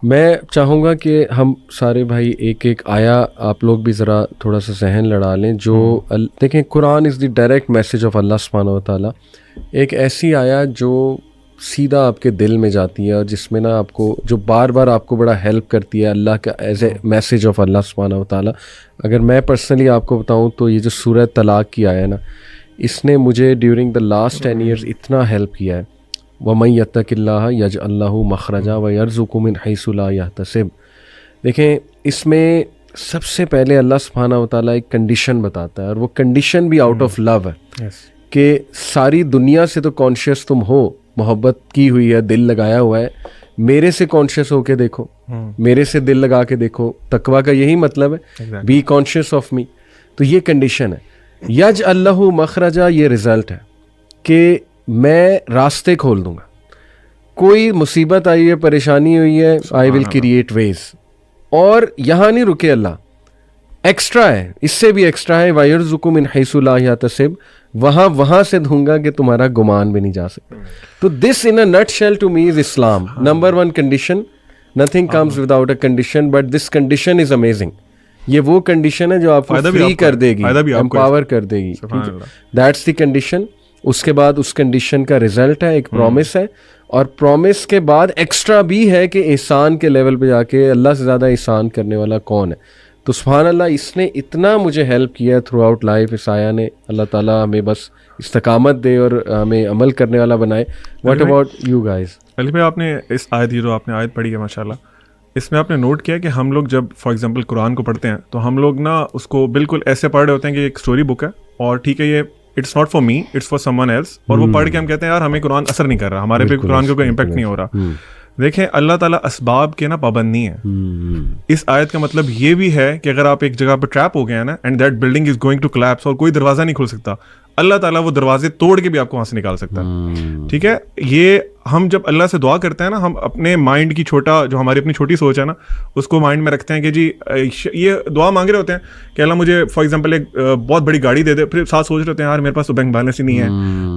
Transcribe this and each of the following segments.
میں چاہوں گا کہ ہم سارے بھائی ایک ایک آیا آپ لوگ بھی ذرا تھوڑا سا ذہن لڑا لیں. جو دیکھیں قرآن از دی ڈائریکٹ میسج آف اللہ سبحانہ و تعالیٰ. ایک ایسی آیا جو سیدھا آپ کے دل میں جاتی ہے اور جس میں نا آپ کو جو بار بار آپ کو بڑا ہیلپ کرتی ہے اللہ کا ایز اے میسج آف اللہ سبحانہ و تعالیٰ. اگر میں پرسنلی آپ کو بتاؤں تو یہ جو سورہ طلاق کی آیا نا, اس نے مجھے ڈیورنگ دا لاسٹ 10 ایئرز اتنا ہیلپ کیا ہے. وَمَن يَتَّقِ اللَّهَ يَجْعَل لَّهُ مَخْرَجًا وَيَرْزُقْهُ مِنْ حَيْثُ لَا يَحْتَسِبُ. دیکھیں اس میں سب سے پہلے اللہ سبحانہ و تعالیٰ ایک کنڈیشن بتاتا ہے, اور وہ کنڈیشن بھی آؤٹ آف لو ہے کہ ساری دنیا سے تو کانشیس تم ہو, محبت کی ہوئی ہے, دل لگایا ہوا ہے, میرے سے کانشیس ہو کے دیکھو, میرے سے دل لگا کے دیکھو. تقویٰ کا یہی مطلب ہے, بی کانشیس آف می. تو یہ کنڈیشن ہے. یجعل لہ مخرجا, یہ رزلٹ ہے کہ میں راستے کھول دوں گا. کوئی مصیبت آئی ہے, پریشانی ہوئی ہے, آئی ول کریٹ ویز. اور یہاں نہیں رکے اللہ, ایکسٹرا ہے, اس سے بھی ایکسٹرا ہے. وَيَرْزُقُ مِنْ حَيْثُ لَا يَحْتَسِبُ, وہاں سے دوں گا کہ تمہارا گمان بھی نہیں جا سکتا. تو this in a nutshell to me is Islam. Number 1 condition, nothing comes without a condition, but this condition is amazing. یہ وہ کنڈیشن ہے جو آپ کو فری کر دے گی, امپاور کر دے گی. That's the condition. اس کے بعد اس کنڈیشن کا رزلٹ ہے, ایک پرومس ہے, اور پرومس کے بعد ایکسٹرا بھی ہے کہ احسان کے لیول پہ جا کے اللہ سے زیادہ احسان کرنے والا کون ہے. تو سبحان اللہ, اس نے اتنا مجھے ہیلپ کیا تھرو آؤٹ لائف اس آیا نے. اللہ تعالیٰ ہمیں بس استقامت دے اور ہمیں عمل کرنے والا بنائے. What about you guys? Ali بھائی, آپ نے اس آیت, یہ جو آپ نے آیت پڑھی ہے ماشاء اللہ, اس میں آپ نے نوٹ کیا کہ ہم لوگ جب فار ایگزامپل قرآن کو پڑھتے ہیں تو ہم لوگ نا اس کو بالکل ایسے پڑھ رہے ہوتے ہیں کہ ایک اسٹوری بک ہے, اور ٹھیک ہے یہ it's not for me, it's for someone else, اور وہ پڑھ کے ہم کہتے ہیں یار ہمیں قرآن اثر نہیں کر رہا, ہمارے پہ قرآن کا کوئی امپیکٹ نہیں ہو رہا. دیکھیں اللہ تعالیٰ اسباب کے نا پابند نہیں ہے. اس آیت کا مطلب یہ بھی ہے کہ اگر آپ ایک جگہ پہ ٹریپ ہو گئے ہیں نا, and that building is going to collapse, اور کوئی دروازہ نہیں کھل سکتا, اللہ تعالیٰ وہ دروازے توڑ کے بھی آپ کو وہاں سے نکال سکتا ہے. ٹھیک ہے, یہ ہم جب اللہ سے دعا کرتے ہیں نا, ہم اپنے مائنڈ کی چھوٹا, جو ہماری اپنی چھوٹی سوچ ہے نا, اس کو مائنڈ میں رکھتے ہیں کہ جی یہ دعا مانگ رہے ہوتے ہیں کہ اللہ مجھے فار ایگزامپل ایک بہت بڑی گاڑی دے دے, پھر ساتھ سوچ رہے ہوتے ہیں یار میرے پاس تو بینک بیلنس ہی نہیں ہے,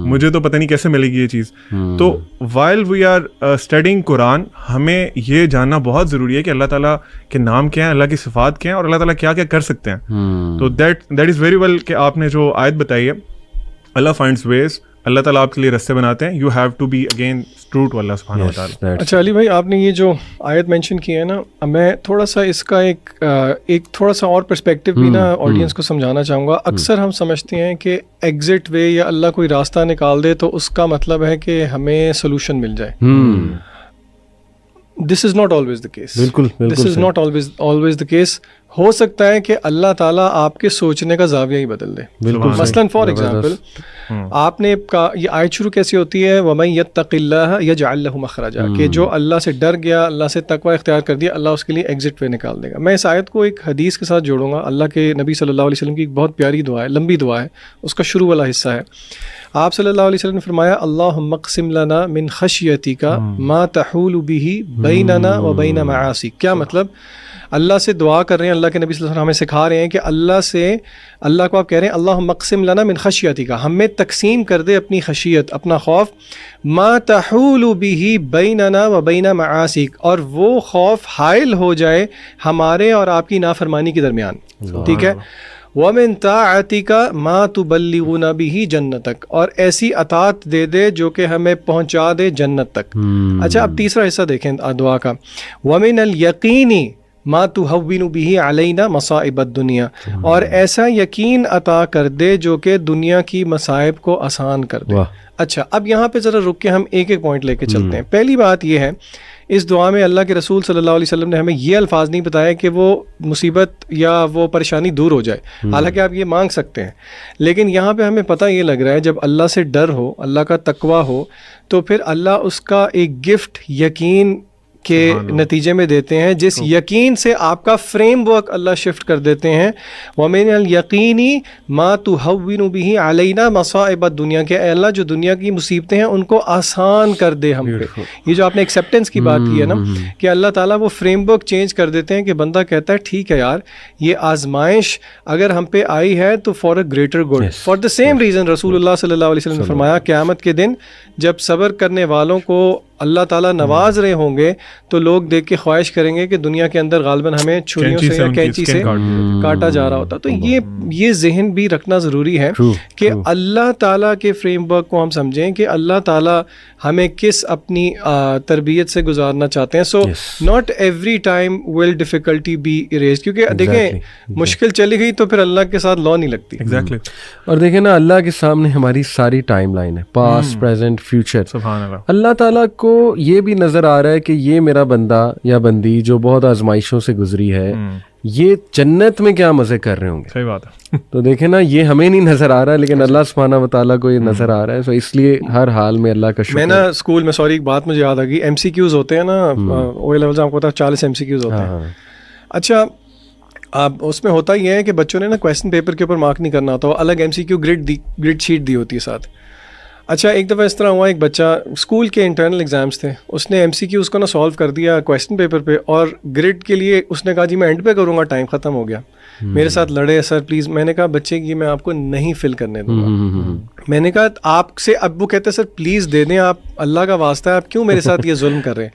مجھے تو پتہ نہیں کیسے ملے گی یہ چیز. تو وائل وی آر اسٹڈیئنگ قرآن, ہمیں یہ جاننا بہت ضروری ہے کہ اللہ تعالیٰ کے نام کیا ہیں, اللہ کی صفات کیا ہیں, اور اللہ تعالیٰ کیا کیا کر سکتے ہیں. تو دیٹ از ویری ویل کہ آپ نے جو آیت بتائی ہے, اللہ فائنڈز ویز, اللہ تعالیٰ آپ کے لیے رستے بناتے ہیں. You have to be again true to Allah سبحانہ و تعالیٰ. اچھا علی بھائی, آپ نے یہ جو آیت مینشن کی ہے نا, میں تھوڑا سا اس کا ایک تھوڑا سا اور پرسپیکٹیو بھی نا آڈینس کو سمجھانا چاہوں گا. اکثر ہم سمجھتے ہیں کہ ایگزٹ وے یا اللہ کوئی راستہ نکال دے تو اس کا مطلب ہے کہ ہمیں سولوشن مل جائے. This is not always the case. This is not always the case. ہو سکتا ہے کہ اللہ تعالیٰ آپ کے سوچنے کا زاویہ ہی بدل دے. مثلاً فار ایگزامپل, آپ نے یہ آیت شروع کیسی ہوتی ہے, وَمَن يَتَّقِ اللَّهَ يَجْعَل لَهُ مَخْرَجًا, کہ جو اللہ سے ڈر گیا, اللہ سے تقوی اختیار کر دیا, اللہ اس کے لیے ایگزٹ وے نکال دے گا. میں اس آیت کو ایک حدیث کے ساتھ جوڑوں گا. اللہ کے نبی صلی اللہ علیہ وسلم کی ایک بہت پیاری دعا ہے, لمبی دعا ہے, اس کا شروع والا حصہ ہے. آپ صلی اللہ علیہ وسلم نے فرمایا, اللہم اقسم لنا من خشیتک ما تحول به بیننا و بین معاصیک. کیا مطلب؟ اللہ سے دعا کر رہے ہیں, اللہ کے نبی صلی اللہ علیہ وسلم ہمیں سکھا رہے ہیں کہ اللہ کو آپ کہہ رہے ہیں اللہم اقسم لنا من خشیتک, ہمیں تقسیم کر دے اپنی خشیت, اپنا خوف, ما تحول به بیننا و بین معاصیک, اور وہ خوف حائل ہو جائے ہمارے اور آپ کی نافرمانی کے درمیان. ٹھیک ہے, وَمِن طَاعَتِكَ مَا تُبَلِّغُنَا بِهِ جَنَّتَكَ, اور ایسی اطاعت دے دے جو کہ ہمیں پہنچا دے جنت تک. اچھا, اب تیسرا حصہ دیکھیں دعا کا, وَمِنَ الْيَقِينِ مَا تُهَوِّنُ بِهِ عَلَيْنَا مَصَائِبَ الدُّنْيَا, اور ایسا یقین عطا کر دے جو کہ دنیا کی مصائب کو آسان کر دے. اچھا, اب یہاں پہ ذرا رک کے ہم ایک ایک پوائنٹ لے کے چلتے ہیں. پہلی بات یہ ہے, اس دعا میں اللہ کے رسول صلی اللہ علیہ وسلم نے ہمیں یہ الفاظ نہیں بتایا کہ وہ مصیبت یا وہ پریشانی دور ہو جائے, حالانکہ آپ یہ مانگ سکتے ہیں, لیکن یہاں پہ ہمیں پتہ یہ لگ رہا ہے جب اللہ سے ڈر ہو, اللہ کا تقوی ہو, تو پھر اللہ اس کا ایک گفٹ یقین کے نتیجے میں دیتے ہیں, جس یقین سے آپ کا فریم ورک اللہ شفٹ کر دیتے ہیں. وَمِنَ الْيَقِينِ مَا تُهَوِّنُ بِهِ عَلَيْنَا مَصَائِبَ الدُّنْيَا, کہ اے اللہ جو دنیا کی مصیبتیں ہیں ان کو آسان کر دے ہم پہ. یہ جو آپ نے ایکسیپٹنس کی بات کی ہے نا, کہ اللہ تعالیٰ وہ فریم ورک چینج کر دیتے ہیں کہ بندہ کہتا ہے ٹھیک ہے یار, یہ آزمائش اگر ہم پہ آئی ہے تو for a greater good. For the same reason رسول اللہ صلی اللہ علیہ وسلم نے فرمایا, قیامت کے دن جب صبر کرنے والوں کو اللہ تعالیٰ نواز رہے ہوں گے تو لوگ دیکھ کے خواہش کریں گے کہ دنیا کے اندر غالباً ہمیں چھریوں سے یا کینچی سے کاٹا جا رہا ہوتا. تو یہ ذہن بھی رکھنا ضروری ہے کہ اللہ تعالیٰ کے فریم ورک کو ہم سمجھیں کہ اللہ تعالیٰ ہمیں کس اپنی تربیت سے گزارنا چاہتے ہیں. So not every time will difficulty be arise, کیونکہ دیکھیں مشکل چلی گئی تو پھر اللہ کے ساتھ لا نہیں لگتی. ایگزیکٹلی. اور دیکھیں نا اللہ کے سامنے ہماری ساری ٹائم لائن ہے, پاسٹ پریزنٹ فیوچر. سبحان اللہ. اللہ تعالیٰ کو یہ بھی نظر آ رہا ہے کہ یہ میرا بندہ یا بندی جو بہت آزمائشوں سے گزری ہے, یہ جنت میں کیا مزے کر رہے ہوں گے. صحیح بات ہے. تو دیکھیں نا یہ ہمیں نہیں نظر آ رہا ہے لیکن اللہ سبحانہ و تعالیٰ کو یہ نظر آ رہا ہے. سو اس لیے ہر حال میں اللہ کا شکر. میں نا اسکول میں سوری ایک بات مجھے یاد آ گئی, ایم سی کیوز ہوتے ہیں نا او لیول, آپ کو پتا 40 ایم سی کیوز ہوتے ہیں. اچھا اب اس میں ہوتا یہ ہے کہ بچوں نے نا کویشچن پیپر کے اوپر مارک نہیں کرنا ہوتا, الگ M C Q grade sheet دی ہوتی ہے ساتھ. اچھا ایک دفعہ اس طرح ہوا, ایک بچہ اسکول کے انٹرنل ایگزامس تھے, اس نے ایم سی کیو اس کو نا سالو کر دیا کویشچن پیپر پہ, اور گریڈ کے لیے اس نے کہا جی میں اینڈ پہ کروں گا, ٹائم ختم ہو گیا. میرے ساتھ لڑے سر پلیز. میں نے کہا بچے کی میں آپ کو نہیں فل کرنے دوں گا. میں نے کہا آپ سے, اب وہ کہتے ہیں سر پلیز دے دیں, آپ اللہ کا واسطہ ہے آپ کیوں میرے ساتھ یہ ظلم کر رہے ہیں.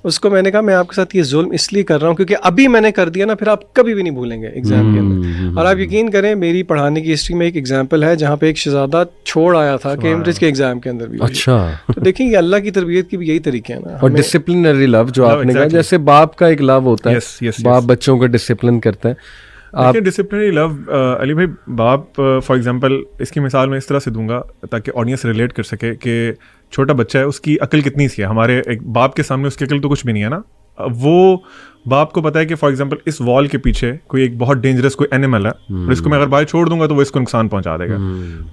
اس کو میں نے کہا میں آپ کے ساتھ یہ ظلم اس لیے کر رہا ہوں کیونکہ ابھی میں نے کر دیا نا, پھر آپ کبھی بھی نہیں بھولیں گے ایگزام کے اندر. اور آپ یقین کریں میری پڑھانے کی ہسٹری میں ایک ایگزامپل ہے جہاں پہ ایک شہزادہ چھوڑ آیا تھا کیمبرج کے ایگزام کے اندر بھی. اچھا تو دیکھیں یہ اللہ کی تربیت کی بھی یہی طریقے ہیں نا. اور ڈسپلنری لو جو آپ نے کہا, جیسے باپ کا ایک لو ہوتا ہے, باپ بچوں کو ڈسپلن کرتا ہے. ڈسپلنری لو علی بھائی, باپ فار ایگزامپل اس کی مثال میں اس طرح سے دوں گا تاکہ آڈینس ریلیٹ کر سکے کہ چھوٹا بچہ ہے, اس کی عقل کتنی سی ہے. ہمارے ایک باپ کے سامنے اس کی عقل تو کچھ بھی نہیں ہے نا. وہ باپ کو پتا ہے کہ فار ایگزامپل اس وال کے پیچھے کوئی ایک بہت ڈینجرس کوئی اینیمل ہے, اور اس کو میں اگر باہر چھوڑ دوں گا تو وہ اس کو نقصان پہنچا دے گا.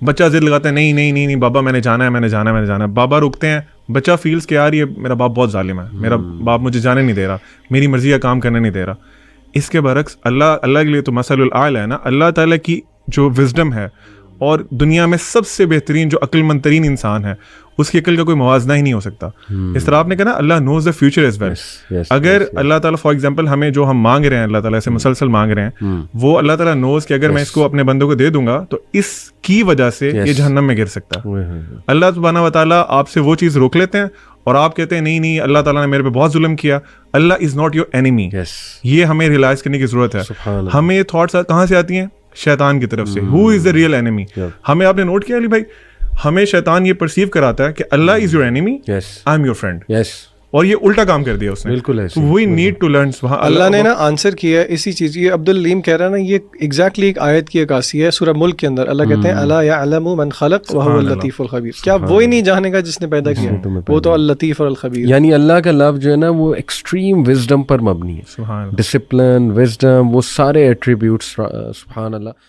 بچہ ضد لگاتا ہے نہیں نہیں نہیں نہیں بابا میں نے جانا ہے, میں نے جانا ہے, میں نے جانا ہے. بابا روکتے ہیں, بچہ فیلز کہ یار یہ میرا باپ بہت ظالم ہے, میرا باپ مجھے جانے نہیں دے رہا, میری مرضی کا کام کرنے نہیں دے رہا. اس کے برعکس اللہ کے لیے تو مثل الاعلی ہے نا. اللہ تعالیٰ کی جو وزڈم ہے, اور دنیا میں سب سے بہترین جو عقل مند ترین انسان ہے, اس کی عقل کا کوئی موازنہ ہی نہیں ہو سکتا. اس طرح آپ نے کہا نا اللہ نوز دا فیوچر ایز ویل. اگر اللہ تعالیٰ فار ایگزامپل ہمیں جو ہم مانگ رہے ہیں, اللہ تعالیٰ سے مسلسل مانگ رہے ہیں, وہ اللہ تعالیٰ نوز کہ اگر میں اس کو اپنے بندوں کو دے دوں گا تو اس کی وجہ سے یہ جہنم میں گر سکتا ہے. اللہ سبحانہ و تعالیٰ آپ سے وہ چیز روک لیتے ہیں اور آپ کہتے ہیں نہیں نہیں اللہ تعالیٰ نے میرے پہ بہت ظلم کیا. اللہ از ناٹ یور اینیمی. یہ ہمیں ریئلائز کرنے کی ضرورت ہے. ہمیں یہ تھاٹس کہاں سے آتی ہیں؟ شیطان کی طرف سے. ہو از دا ریئل اینیمی. ہمیں آپ نے نوٹ کیا علی بھائی, ہمیں شیطان یہ پرسیو کراتا ہے کہ Allah is your enemy, I am your friend. اور یہ الٹا کام کر دیا اس نے. بالکل we need to learn. Allah نے نا آنسر کیا ہے اسی چیز. یہ عبدالعلیم کہہ رہا ہے نا, یہ ایگزیکٹلی ایک آیت کی عکاسی ہے سورہ ملک کے اندر. اللہ کہتے ہیں الا یعلم من خلق وهو اللطیف الخبیر. کیا وہی نہیں جانے گا جس نے پیدا کیا؟ وہ تو اللطیف اور الخبیر. یعنی اللہ کا لفظ جو ہے نا وہ ایکسٹریم وزڈم پر مبنی ہے. ڈسپلن, وزڈم, وہ سارے ایٹریبیوٹس. سبحان اللہ.